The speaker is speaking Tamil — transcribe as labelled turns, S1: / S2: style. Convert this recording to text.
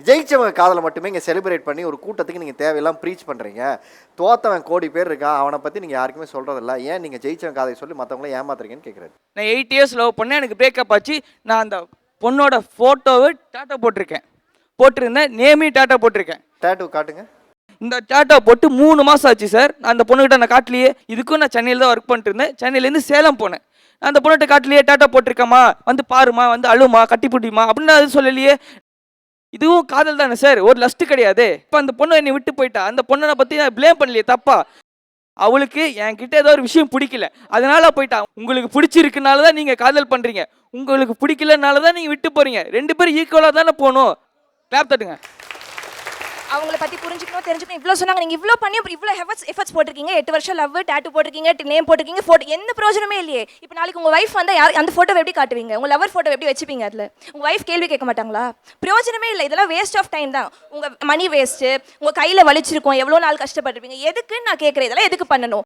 S1: ஜெயிச்சவங்க காதலை மட்டுமே இங்கே செலிப்ரேட் பண்ணி ஒரு கூட்டத்துக்கு நீங்கள் தேவையெல்லாம் ப்ரீச் பண்ணுறீங்க. தோத்தவன் கோடி பேர் இருக்கா, அவனை பற்றி நீங்கள் யாருக்குமே சொல்கிறதில்ல. ஏன் நீங்கள் ஜெயிச்சவன் காதை சொல்லி மற்றவங்கள ஏமாத்துறீங்கன்னு கேட்குறாரு.
S2: நான் 8 இயர்ஸ் லவ் பண்ணேன், எனக்கு பிரேக்கப் ஆச்சு. நான் அந்த பொண்ணோட ஃபோட்டோவை டாட்டா போட்டிருக்கேன், போட்டிருந்தேன். நேமையும் டாட்டா போட்டிருக்கேன்.
S1: டேட்டூ காட்டுங்க.
S2: இந்த டாட்டா போட்டு 3 மாதம் ஆச்சு சார். அந்த பொண்ணுகிட்ட நான் காட்டலையே. இதுக்கும் நான் சென்னையில் தான் ஒர்க் பண்ணிட்டு இருந்தேன். சென்னையிலேருந்து சேலம் போனேன். அந்த பொண்ணுகிட்ட காட்டலையே, டாட்டா போட்டிருக்கேம்மா, வந்து பாருமா, வந்து அழுமா, கட்டி பிடிமா அப்படின்னு அது சொல்லலையே. இதுவும் காதல் தானே சார், ஒரு லஸ்ட்டு கிடையாது. இப்போ அந்த பொண்ணு என்னை விட்டு போயிட்டா. அந்த பொண்ணை பற்றி நான் ப்ளேம் பண்ணலையே தப்பா. அவளுக்கு என்கிட்ட ஏதோ ஒரு விஷயம் பிடிக்கல, அதனால போயிட்டா. உங்களுக்கு பிடிச்சிருக்குனால தான் நீங்கள் காதல் பண்ணுறீங்க, உங்களுக்கு பிடிக்கலனால தான் நீங்கள் விட்டு போகிறீங்க. 2 பேரும் ஈக்குவலாக தானே போகணும். கிளாப் தட்டுங்க.
S3: அவங்கள பற்றி புரிஞ்சுக்கணும், தெரிஞ்சுக்கணும். இவ்வளோ சொன்னாங்க, நீங்கள் இவ்வளோ பண்ணி இவ்வளோ எஃபர்ட்ஸ் போட்டிருக்கீங்க. 8 வருஷம் லவ், டேட்டு போட்டிருக்கீங்க, நேம் போட்டிருக்கீங்க, ஃபோட்டோ, எந்த பிரயோஜனமே இல்லையே. இப்போ நாளைக்கு உங்கள் ஒய்ஃப் வந்தால் யார் அந்த ஃபோட்டோவை எப்படி காட்டுவீங்க? உங்கள் லவர் ஃபோட்டோ எப்படி வச்சுப்பீங்க? அதில் உங்கள் ஒய்ஃப் கேள்வி கேட்க மாட்டாங்களா? பிரயோஜனமே இல்லை. இதெல்லாம் வேஸ்ட் ஆஃப் டைம் தான். உங்கள் மணி வேஸ்ட்டு, உங்கள் கையில் வலிச்சிருக்கோம், எவ்வளோ நாள் கஷ்டப்பட்டிருப்பீங்க. எதுக்குன்னு நான் கேட்குறேன், இதெல்லாம் எதுக்கு பண்ணணும்?